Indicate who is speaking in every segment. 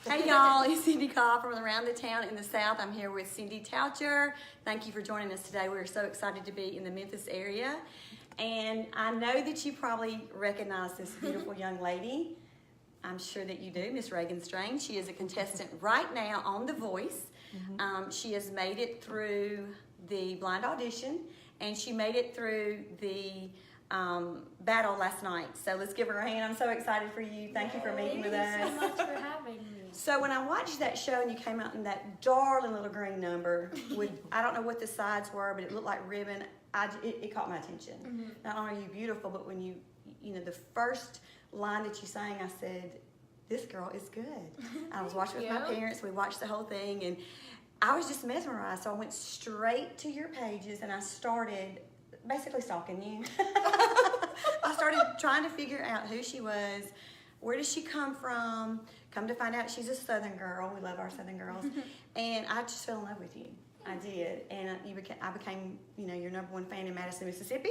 Speaker 1: Hey y'all, it's Cindy Cobb from around the town in the South. I'm here with Cindy Toucher. Thank you for joining us today. We're so excited to be in the Memphis area. And I know that you probably recognize this beautiful young lady. I'm sure that you do, Miss Reagan Strange. She is a contestant right now on The Voice. She has made it through the blind audition, and she made it through the battle last night. So let's give her a hand. I'm so excited for you. Thank you for meeting with us.
Speaker 2: Thank you so much for having me.
Speaker 1: So when I watched that show and you came out in that darling little green number with, I don't know what the sides were, but it looked like ribbon. It caught my attention. Not only are you beautiful, but when you know, the first line that you sang, I said, this girl is good. I was watching with my parents. We watched the whole thing, and I was just mesmerized. So I went straight to your pages, and I started basically stalking you. I started trying to figure out who she was, where does she come from. Come to find out, she's a Southern girl. We love our Southern girls. And I just fell in love with you. I did. And I became, you know, your #1 fan in Madison, Mississippi.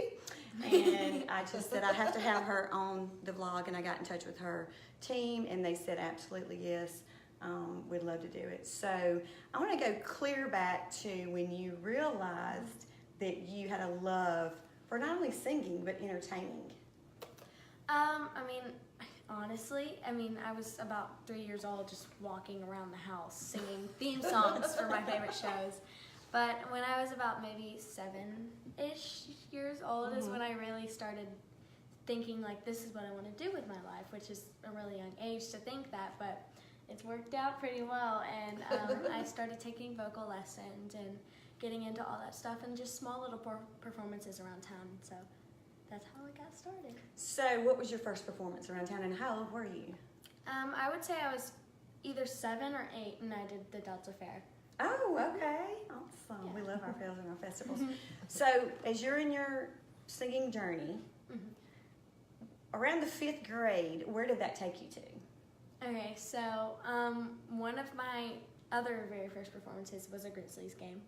Speaker 1: And I just said I have to have her on the vlog, and I got in touch with her team, and they said absolutely yes. We'd love to do it. So I want to go clear back to when you realized that you had a love for not only singing but entertaining.
Speaker 2: I mean, honestly, I was about 3 years old just walking around the house singing theme songs for my favorite shows. But when I was about maybe 7-ish years old is when I really started thinking, like, this is what I want to do with my life, which is a really young age to think that, but it's worked out pretty well. And I started taking vocal lessons and getting into all that stuff and just small little performances around town. So that's how it got started.
Speaker 1: So what was your first performance around town, and how old were you?
Speaker 2: I would say I was either 7 or 8, and I did the Delta Fair.
Speaker 1: Oh, okay. Awesome. Yeah. We love our fairs and our festivals. So as you're in your singing journey, around the 5th grade, where did that take you to?
Speaker 2: Okay, so one of my other very first performances was a Grizzlies game.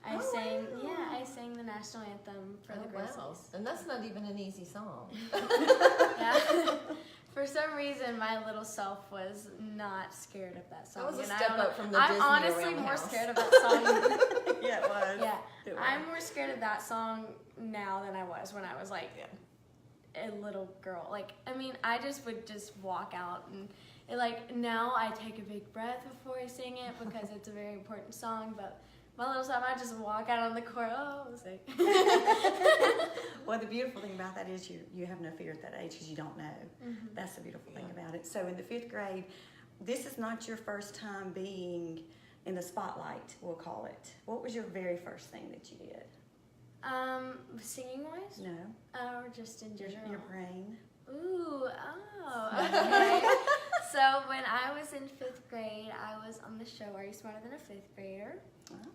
Speaker 2: I sang the national anthem for the Grizzlies.
Speaker 3: Wow. And that's not even an easy song.
Speaker 2: Yeah. For some reason, my little self was not scared of that song.
Speaker 3: That was a step up from the
Speaker 2: I'm
Speaker 3: Disney
Speaker 2: honestly
Speaker 3: around the
Speaker 2: more
Speaker 3: house.
Speaker 2: scared of that song.
Speaker 1: Yeah, it was.
Speaker 2: Yeah,
Speaker 1: It was.
Speaker 2: I'm more scared of that song now than I was when I was like a little girl. Like, I just would just walk out and now I take a big breath before I sing it because it's a very important song, but my little self, I just walk out on the court, sing.
Speaker 1: Well, the beautiful thing about that is you have no fear at that age because you don't know. That's the beautiful thing about it. So in the 5th grade, this is not your first time being in the spotlight, we'll call it. What was your very first thing that you did?
Speaker 2: Singing wise?
Speaker 1: No.
Speaker 2: Or just in general?
Speaker 1: Your brain.
Speaker 2: Ooh, okay. So when I was in 5th grade, I was on the show Are You Smarter Than a 5th Grader?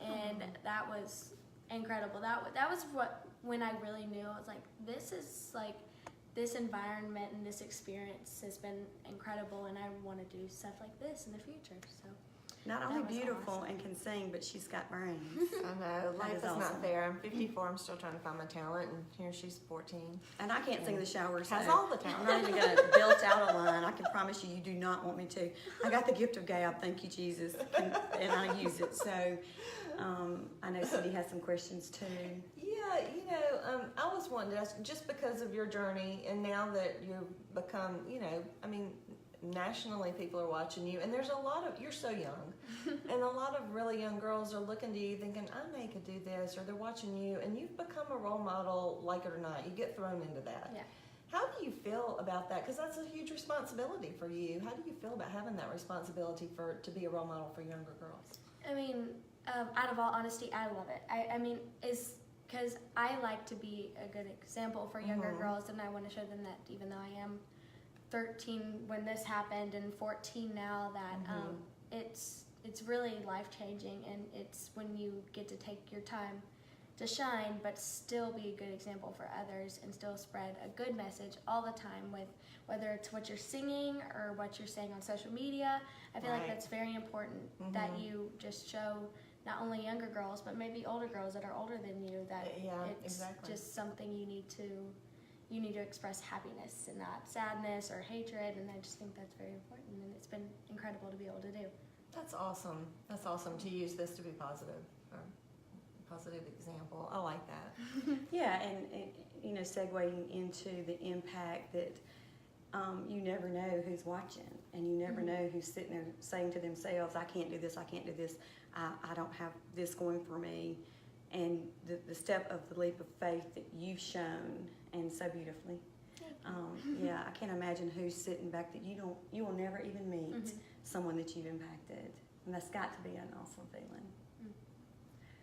Speaker 2: And that was incredible. That was when I really knew, I was like, this environment and this experience has been incredible, and I want to do stuff like this in the future. So
Speaker 1: not only beautiful and can sing, but she's got brains.
Speaker 3: I know, life is
Speaker 1: awesome.
Speaker 3: not fair. I'm 54, I'm still trying to find my talent, and here she's 14.
Speaker 1: And I can't sing in the shower, so
Speaker 3: Has all the
Speaker 1: I'm
Speaker 3: talent.
Speaker 1: not even going to belt out a line. I can promise you, you do not want me to. I got the gift of gab, thank you, Jesus, and I use it. So I know Cindy has some questions too.
Speaker 3: Yeah, I was wanting to ask, just because of your journey, and now that you've become, nationally people are watching you, and there's a lot of, you're so young, and a lot of really young girls are looking to you thinking, I could do this, or they're watching you, and you've become a role model, like it or not. You get thrown into that. Yeah. How do you feel about that? Because that's a huge responsibility for you. How do you feel about having that responsibility to be a role model for younger girls?
Speaker 2: Out of all honesty, I love it. It's because I like to be a good example for younger girls, and I want to show them that even though I am 13 when this happened and 14 now, that it's really life-changing, and it's when you get to take your time to shine but still be a good example for others and still spread a good message all the time, with whether it's what you're singing or what you're saying on social media. I feel like that's very important, that you just show not only younger girls but maybe older girls that are older than you that it's just something you need to express happiness and not sadness or hatred, and I just think that's very important, and it's been incredible. incredible to be able to do.
Speaker 3: That's awesome. That's awesome to use this to be positive, or positive example. I like that.
Speaker 1: Yeah, and you know, segueing into the impact that you never know who's watching, and you never know who's sitting there saying to themselves, I can't do this, I can't do this, I don't have this going for me. And the step of the leap of faith that you've shown, and so beautifully. Yeah, I can't imagine who's sitting back that you will never even meet someone that you've impacted, and that's got to be an awesome feeling.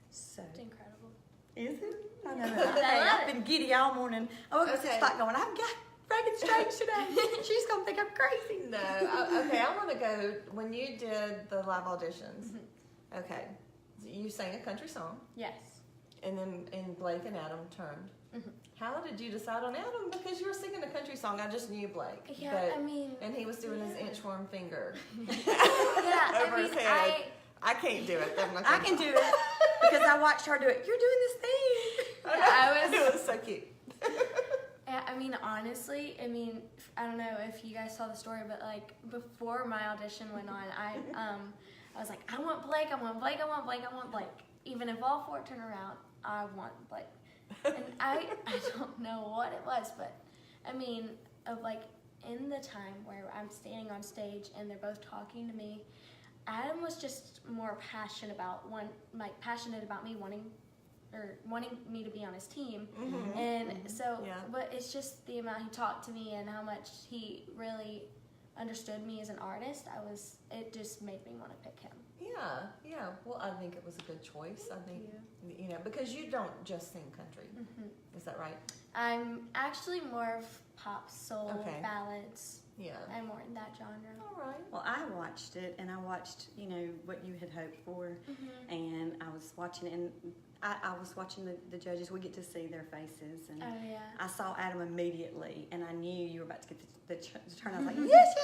Speaker 1: So
Speaker 2: It's incredible.
Speaker 1: is it? I know. I've been giddy all morning. I woke up at 6 o'clock going, I've got Reagan Strange today. She's gonna think I'm crazy.
Speaker 3: No, okay. I want to go when you did the live auditions. Okay, you sang a country song,
Speaker 2: Yes.
Speaker 3: and then Blake and Adam turned. How did you decide on Adam? Because you were singing a country song. I just knew Blake.
Speaker 2: Yeah,
Speaker 3: but,
Speaker 2: I mean.
Speaker 3: and he was doing his inchworm finger
Speaker 2: Yeah,
Speaker 3: over his head. I can't do it.
Speaker 1: I can do it because I watched her do it. You're doing this thing.
Speaker 3: It was so cute.
Speaker 2: Yeah, I mean, honestly, I mean, I don't know if you guys saw the story, but like before my audition went on, I was like, I want Blake, I want Blake, I want Blake, I want Blake. Even if all four turn around, I want Blake. And I don't know what it was, but I mean, of like in the time where I'm standing on stage and they're both talking to me, Adam was just more passionate about me wanting me to be on his team. And so, but it's just the amount he talked to me and how much he really understood me as an artist. It just made me want to pick him.
Speaker 3: Yeah. Well, I think it was a good choice. I think, you know, because you don't just sing country. Is that right?
Speaker 2: I'm actually more of pop, soul,
Speaker 3: Okay.
Speaker 2: ballads.
Speaker 3: Yeah.
Speaker 2: I'm more in that genre.
Speaker 3: All right.
Speaker 1: Well, I watched it, and I watched, you know, what you had hoped for, and I was watching it, and I was watching the judges. We get to see their faces, and
Speaker 2: Oh yeah.
Speaker 1: I saw Adam immediately, and I knew you were about to get the turn. I was like, yes.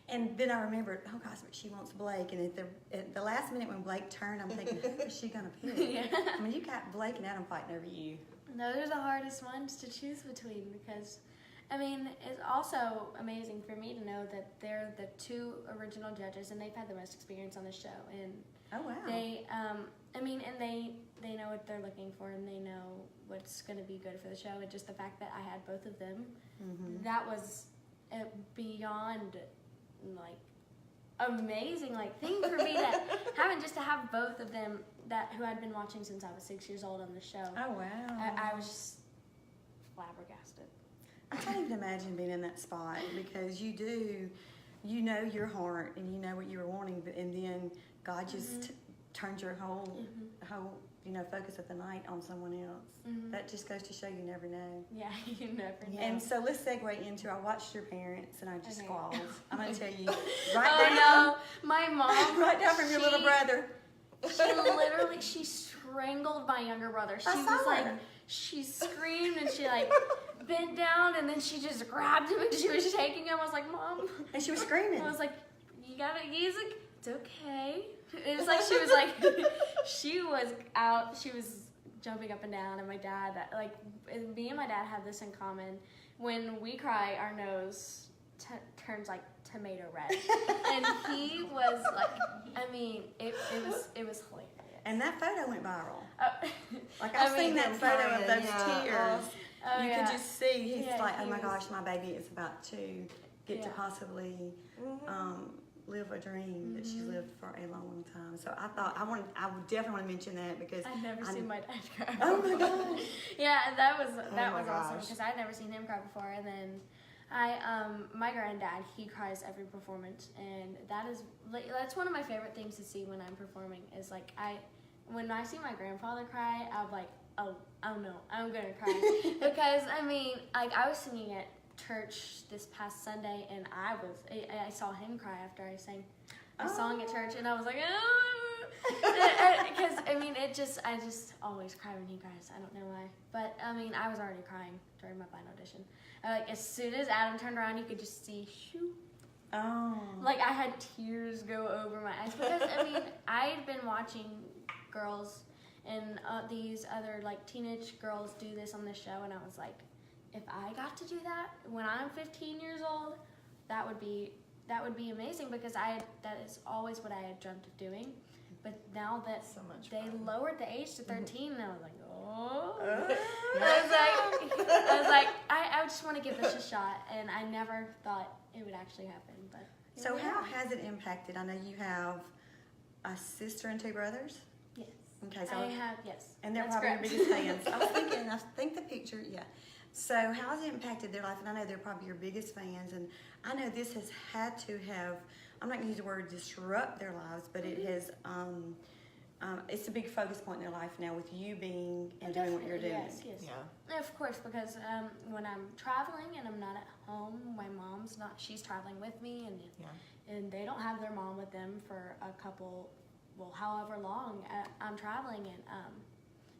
Speaker 1: And then I remembered, oh gosh, but she wants Blake. And at the last minute when Blake turned, I'm thinking, who is she going to pick?
Speaker 2: Yeah.
Speaker 1: I mean, you got Blake and Adam fighting over you.
Speaker 2: Those are the hardest ones to choose between because, I mean, it's also amazing for me to know that they're the two original judges and they've had the most experience on the show. And
Speaker 1: Oh wow.
Speaker 2: they, I mean, and they know what they're looking for and they know what's going to be good for the show. And just the fact that I had both of them, that was a beyond, like, amazing, like, thing for me to to have both of them who I'd been watching since I was 6 years old on the show.
Speaker 1: Oh wow.
Speaker 2: I was just flabbergasted.
Speaker 1: I can't even imagine being in that spot because you know your heart and you know what you were wanting, and then God just turned your whole focus of the night on someone else. That just goes to show you never know.
Speaker 2: Yeah, you never know.
Speaker 1: And so let's segue into, I watched your parents and I just squalled. I'm going to tell you,
Speaker 2: No, my mom.
Speaker 1: right down from your little brother.
Speaker 2: She strangled my younger brother. She was
Speaker 1: saw
Speaker 2: like,
Speaker 1: her.
Speaker 2: she screamed and she like bent down and then she just grabbed him and she was shaking him. I was like, Mom.
Speaker 1: And she was screaming.
Speaker 2: I was like, he's like, it's okay. It was like, she was jumping up and down, and my dad, like, me and my dad have this in common. When we cry, our nose turns like tomato red. And he was like, I mean, it was hilarious.
Speaker 1: And that photo went viral. Like,
Speaker 2: I
Speaker 1: I've seen
Speaker 2: mean,
Speaker 1: that photo of those
Speaker 3: yeah.
Speaker 1: tears. You could just see, he's like, oh my
Speaker 2: he
Speaker 1: gosh, my baby is about to get to possibly live a dream that she's lived for a long, long time. So I thought, I would definitely want to mention that because
Speaker 2: I've never seen my dad cry.
Speaker 1: Oh my gosh.
Speaker 2: Yeah, that was awesome
Speaker 3: gosh.
Speaker 2: because I'd never seen him cry before. And then my granddad, he cries every performance, and that's one of my favorite things to see when I'm performing. Is like when I see my grandfather cry, I'm like, oh no, I'm gonna cry because I mean, like I was singing at church this past Sunday, and I saw him cry after I sang a song at church, and I was like, because I mean, I just always cry when he cries. I don't know why, but I mean, I was already crying during my blind audition. Like as soon as Adam turned around, you could just see, shoo.
Speaker 1: Oh.
Speaker 2: Like I had tears go over my eyes because I mean, I had been watching girls and these other like teenage girls do this on the show, and I was like, if I got to do that when I'm 15 years old, that would be that would be amazing because that is always what I had dreamt of doing. But now that
Speaker 3: So much
Speaker 2: they
Speaker 3: fun.
Speaker 2: lowered the age to 13, and I was like, oh.
Speaker 1: Uh,
Speaker 2: I was like, I just want to give this a shot, and I never thought it would actually happen. But
Speaker 1: So how has it impacted? I know you have a sister and 2 brothers.
Speaker 2: yes,
Speaker 1: Okay, so
Speaker 2: I have, yes,
Speaker 1: and they're
Speaker 2: that's
Speaker 1: probably
Speaker 2: correct.
Speaker 1: your biggest fans. I was thinking, I think the picture, yeah. So how has it impacted their life? And I know they're probably your biggest fans, and I know this has had to have, I'm not going to use the word disrupt their lives, but it has, it's a big focus point in their life now with you being and doing what you're doing.
Speaker 2: Yes, yes.
Speaker 3: Yeah.
Speaker 2: Of course, because when I'm traveling and I'm not at home, my mom's not, she's traveling with me, and they don't have their mom with them for a couple, well, however long I'm traveling. And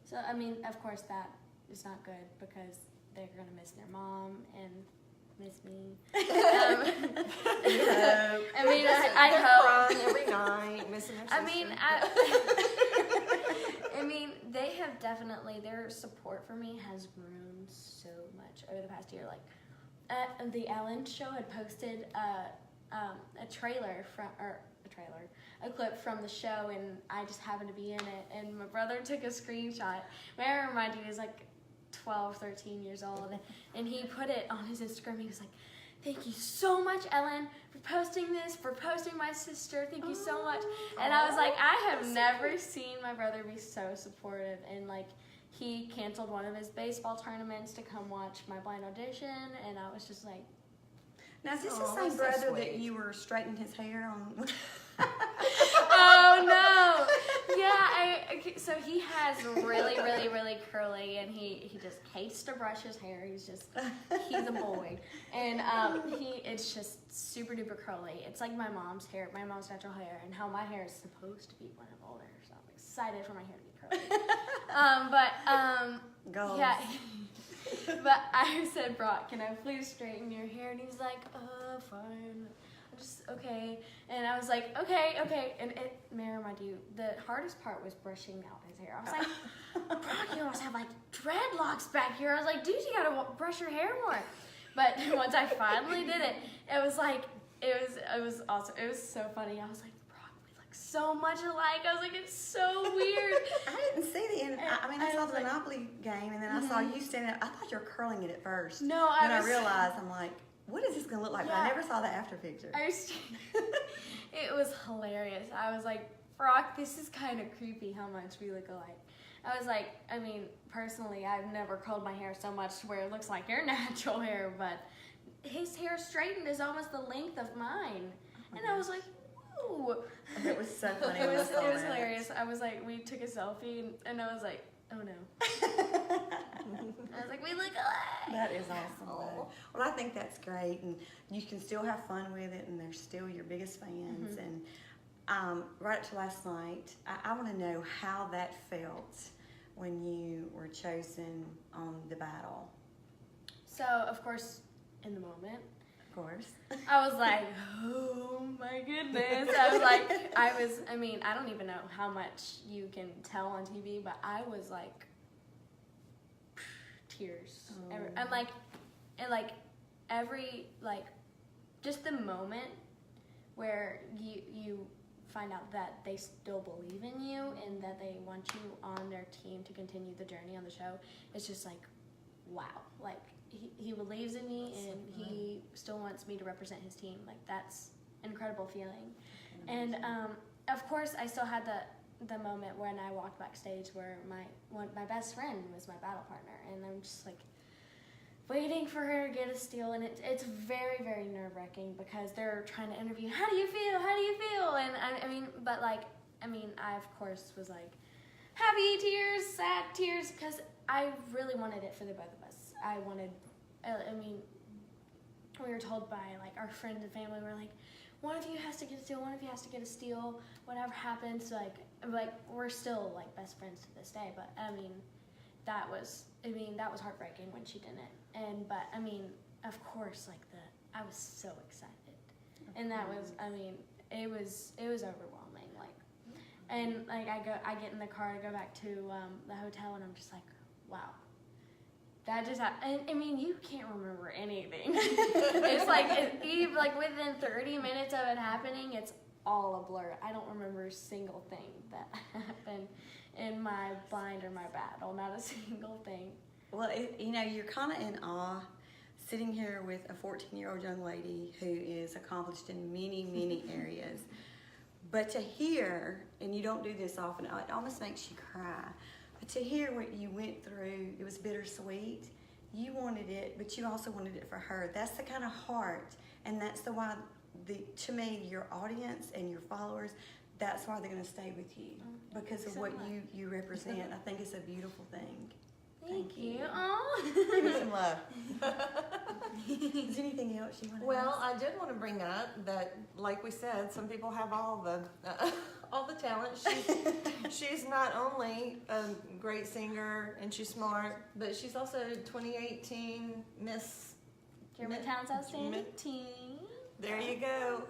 Speaker 2: so, I mean, of course, that is not good because they're going to miss their mom and miss me. I mean, I
Speaker 3: They're
Speaker 2: hope.
Speaker 3: crying every night, missing their sister.
Speaker 2: I mean, they have definitely, their support for me has grown so much over the past year. Like, the Ellen show had posted a clip from the show, and I just happened to be in it, and my brother took a screenshot. May I remind you, he was like 12, 13 years old, and he put it on his Instagram. He was like, thank you so much, Ellen, for posting this, for posting my sister. Thank you so much. And I was like, I have never seen my brother be so supportive. And like, he canceled one of his baseball tournaments to come watch my blind audition. And I was just like,
Speaker 1: Now, is this
Speaker 3: Oh,
Speaker 1: the same
Speaker 3: that's so
Speaker 1: brother that
Speaker 3: sweet.
Speaker 1: you were straightening his hair on?
Speaker 2: oh no. Yeah, so he has really, really, really curly, and he just hates to brush his hair. He's a boy. And it's just super duper curly. It's like my mom's hair, my mom's natural hair, and how my hair is supposed to be when I'm older. So I'm excited for my hair to be curly.
Speaker 1: Goals.
Speaker 2: Yeah. But I said, Brock, can I please straighten your hair? And he's like, fine. I'm just, okay. And I was like, okay. And may I remind you, the hardest part was brushing out his hair. I was like, Brock, you almost have like dreadlocks back here. I was like, dude, you gotta brush your hair more. But once I finally did it, it was like, it was awesome. It was so funny. I was like, Brock, we look so much alike. I was like, it's so weird.
Speaker 1: I didn't see the end. I mean, I saw
Speaker 2: was
Speaker 1: the
Speaker 2: like-
Speaker 1: Monopoly game, and then I saw you standing up. I thought you were curling it at first.
Speaker 2: No,
Speaker 1: Then I
Speaker 2: was.
Speaker 1: realized, I'm like, what is this going to look like? But I
Speaker 2: Yeah.
Speaker 1: never saw the after picture.
Speaker 2: It was hilarious. I was like, Brock, this is kind of creepy how much we look alike. I was like, I mean, personally, I've never curled my hair so much to where it looks like your natural hair, but his hair straightened is almost the length of mine. And I was like, ooh.
Speaker 1: It was so funny.
Speaker 2: It
Speaker 1: when I
Speaker 2: was
Speaker 1: saw that.
Speaker 2: hilarious. I was like, we took a selfie, and I was like, oh no. I was like, we look alike.
Speaker 1: That is awesome. Though. Well, I think that's great, and you can still have fun with it, and they're still your biggest fans.
Speaker 2: Mm-hmm.
Speaker 1: And right up to last night, I want to know how that felt when you were chosen on the battle.
Speaker 2: So, of course, in the moment,
Speaker 1: Of course.
Speaker 2: I was like, oh my goodness. I mean, I don't even know how much you can tell on TV, but I was like, tears.
Speaker 1: Oh.
Speaker 2: I'm like, just the moment where you find out that they still believe in you and that they want you on their team to continue the journey on the show, it's just like, wow. Like, he believes in me, and he still wants me to represent his team. Like, that's an incredible feeling. And of course, I still had the moment when I walked backstage where my best friend was my battle partner, and I'm just like waiting for her to get a steal, and it's very, very nerve-wracking because they're trying to interview, how do you feel, and I of course was like happy tears, sad tears, because I really wanted it for the both of us. We were told by like our friends and family, we're like, one of you has to get a steal, one of you has to get a steal, whatever happens, like we're still like best friends to this day. But that was heartbreaking when she didn't. But of course, I was so excited, and that was, it was overwhelming. I get in the car to go back to the hotel, and I'm just like, wow, that just happened. I mean, you can't remember anything. It's like within 30 minutes of it happening, it's all a blur. I don't remember a single thing that happened in my blind or my battle. Not a single thing.
Speaker 1: Well, you're kind of in awe sitting here with a 14-year-old young lady who is accomplished in many, many areas. But to hear, and you don't do this often, it almost makes you cry. But to hear what you went through, it was bittersweet. You wanted it, but you also wanted it for her. That's the kind of heart, and that's the why, to me, your audience and your followers, that's why they're going to stay with you, because of what you represent. I think it's a beautiful thing.
Speaker 2: Thank you. Oh.
Speaker 1: Give me some love. Is there anything else you want to
Speaker 3: Well,
Speaker 1: ask?
Speaker 3: I did want to bring up that, like we said, some people have all the talent. She's not only a great singer and she's smart, but she's also 2018 Miss
Speaker 2: Germantown's outstanding teen.
Speaker 3: There you go.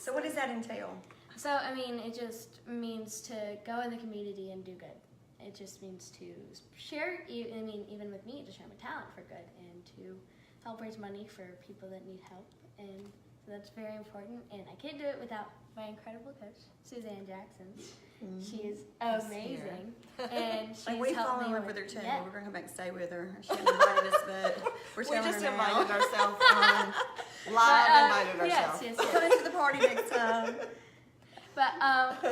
Speaker 1: So what does that entail?
Speaker 2: So, I mean, it just means to go in the community and do good. It just means to share, even with me, to share my talent for good and to help raise money for people that need help. And so that's very important. And I can't do it without my incredible coach, Suzanne Jackson. Mm-hmm. She is amazing. And she's
Speaker 1: we
Speaker 2: helped
Speaker 1: fall in
Speaker 2: me
Speaker 1: love
Speaker 2: with
Speaker 1: her too.
Speaker 2: Yeah.
Speaker 1: We're going to come back and stay with her. She invited us, but we're
Speaker 3: We
Speaker 1: telling
Speaker 3: just
Speaker 1: her now.
Speaker 3: invited ourselves on. Live invited ourselves.
Speaker 2: Yes.
Speaker 1: Coming to the party next time.
Speaker 2: But,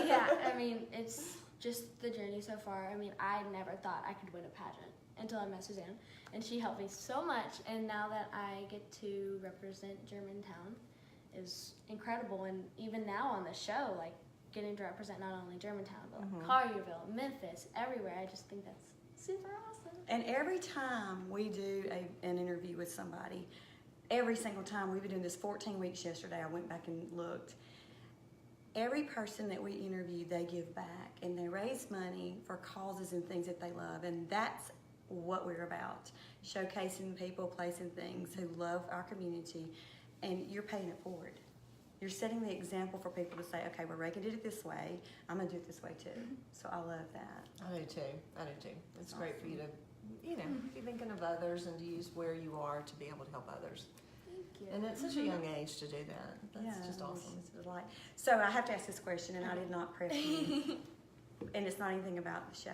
Speaker 2: yeah, I mean, it's just the journey so far. I mean, I never thought I could win a pageant until I met Suzanne, and she helped me so much. And now that I get to represent Germantown is incredible. And even now on the show, like getting to represent not only Germantown, but like Collierville, Memphis, everywhere. I just think that's super awesome.
Speaker 1: And every time we do an interview with somebody, every single time, we've been doing this 14 weeks yesterday, I went back and looked. Every person that we interview, they give back and they raise money for causes and things that they love. And that's what we're about, showcasing people, placing things who love our community, and you're paying it forward. You're setting the example for people to say, okay, well, Reagan did it this way, I'm going to do it this way too. So I love that.
Speaker 3: I do too. It's great for you to, be thinking of others and to use where you are to be able to help others. And at such a young age to do that. That's just awesome.
Speaker 1: It's a delight. So I have to ask this question, and I did not prep you, and it's not anything about the show.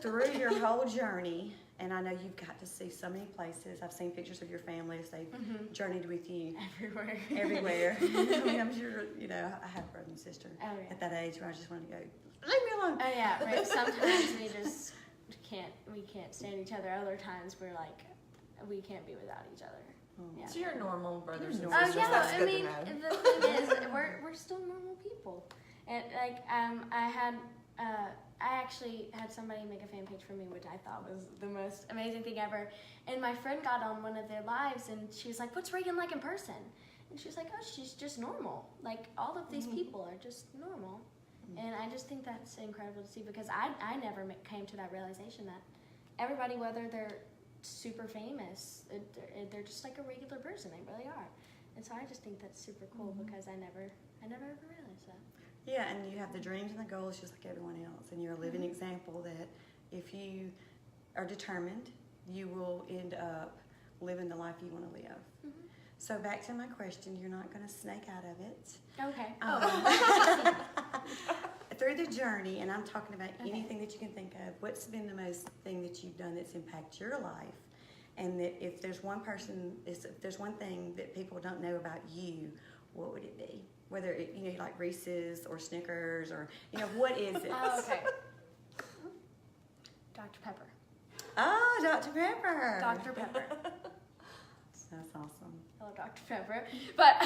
Speaker 1: Through your whole journey, and I know you've got to see so many places. I've seen pictures of your family as they've journeyed with you.
Speaker 2: Everywhere.
Speaker 1: I mean, I'm sure, I have a brother and sister at that age where I just wanted to go, leave me alone.
Speaker 2: Oh, yeah, right. Sometimes we just can't stand each other. Other times we're like, we can't be without each other. Yeah.
Speaker 3: So you're normal brothers and
Speaker 1: Oh,
Speaker 3: sisters.
Speaker 2: yeah,
Speaker 3: That's
Speaker 2: I
Speaker 3: good
Speaker 2: mean,
Speaker 3: to know.
Speaker 2: the thing is, we're still normal people. And like, I actually had somebody make a fan page for me, which I thought was the most amazing thing ever. And my friend got on one of their lives, and she was like, "What's Reagan like in person?" And she was like, "Oh, she's just normal. Like all of these people are just normal." And I just think that's incredible to see, because I never came to that realization that everybody, whether they're super famous, they're just like a regular person. They really are. And so I just think that's super cool, because I never ever realized that.
Speaker 1: Yeah, and you have the dreams and the goals just like everyone else, and you're a living example that if you are determined, you will end up living the life you want to live. So back to my question, you're not going to snake out of it.
Speaker 2: Okay.
Speaker 1: Through the journey, and I'm talking about anything that you can think of, what's been the most thing that you've done that's impacted your life? And that if there's one thing that people don't know about you, what would it be? Whether it, you like Reese's or Snickers or, what is it?
Speaker 2: Oh, okay. Dr. Pepper.
Speaker 1: Oh, Dr. Pepper.
Speaker 2: Dr. Pepper.
Speaker 1: That's awesome.
Speaker 2: Hello, Dr. Pepper. But,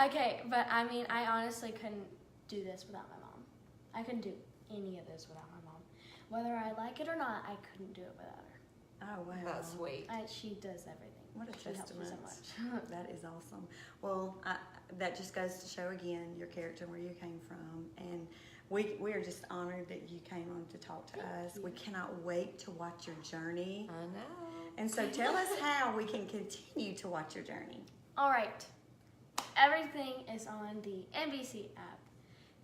Speaker 2: okay, but I mean, I honestly couldn't do this without my mom. I couldn't do any of this without my mom. Whether I like it or not, I couldn't do it without her.
Speaker 1: Oh, wow.
Speaker 3: That's sweet.
Speaker 2: She does everything.
Speaker 1: What a testament.
Speaker 2: Helps me so much.
Speaker 1: That is awesome. Well, that just goes to show again your character, where you came from. And we are just honored that you came on to talk to us. We cannot wait to watch your journey.
Speaker 3: I know.
Speaker 1: And so tell us how we can continue to watch your journey.
Speaker 2: All right. Everything is on the NBC app.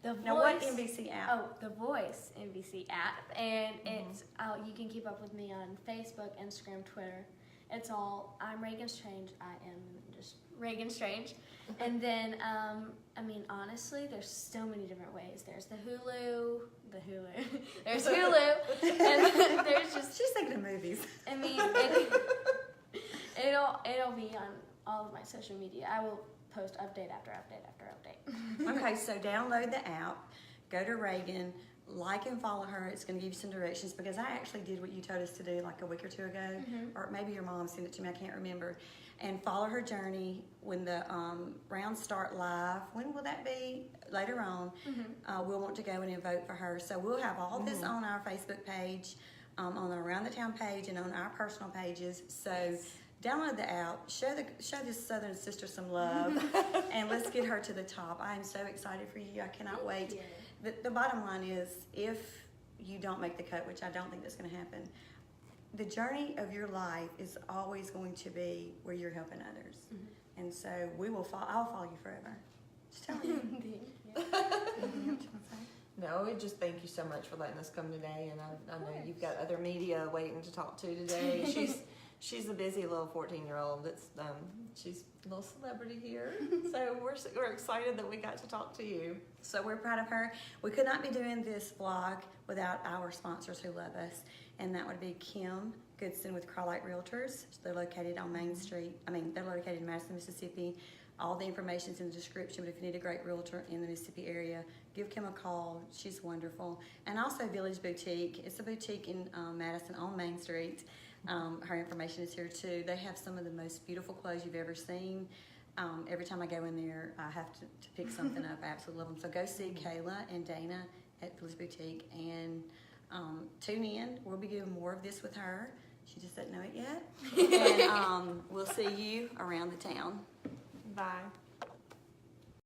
Speaker 2: The Voice.
Speaker 1: Now, what NBC app?
Speaker 2: Oh, the Voice NBC app, and it's you can keep up with me on Facebook, Instagram, Twitter. It's all I'm Reagan Strange. I am just Reagan Strange, and then I mean honestly, there's so many different ways. There's the Hulu. There's Hulu, and there's just.
Speaker 1: She's thinking of movies.
Speaker 2: I mean, it'll be on all of my social media. I will post update after update after update.
Speaker 1: Okay, so download the app, go to Reagan, like and follow her. It's going to give you some directions because I actually did what you told us to do like a week or two ago, or maybe your mom sent it to me, I can't remember. And follow her journey when the rounds start live. When will that be? Later on. We'll want to go in and vote for her. So we'll have all this on our Facebook page, on the Around the Town page, and on our personal pages. So download the app, show this Southern sister some love, and let's get her to the top. I am so excited for you. I cannot wait. The bottom line is, if you don't make the cut, which I don't think that's going to happen, the journey of your life is always going to be where you're helping others. And so I'll follow you forever. Just tell me.
Speaker 3: No, we just thank you so much for letting us come today, and I know you've got other media waiting to talk to today. She's a busy little 14-year-old. She's a little celebrity here, so we're excited that we got to talk to you.
Speaker 1: So we're proud of her. We could not be doing this vlog without our sponsors who love us, and that would be Kim Goodson with Crye-Leike Realtors. They're located on Main Street. They're located in Madison, Mississippi. All the information's in the description, but if you need a great realtor in the Mississippi area, give Kim a call. She's wonderful. And also Village Boutique. It's a boutique in Madison on Main Street. Her information is here too. They have some of the most beautiful clothes you've ever seen. Every time I go in there, I have to pick something up. I absolutely love them. So go see Kayla and Dana at Village Boutique and tune in. We'll be doing more of this with her. She just doesn't know it yet. And we'll see you around the town.
Speaker 3: Bye.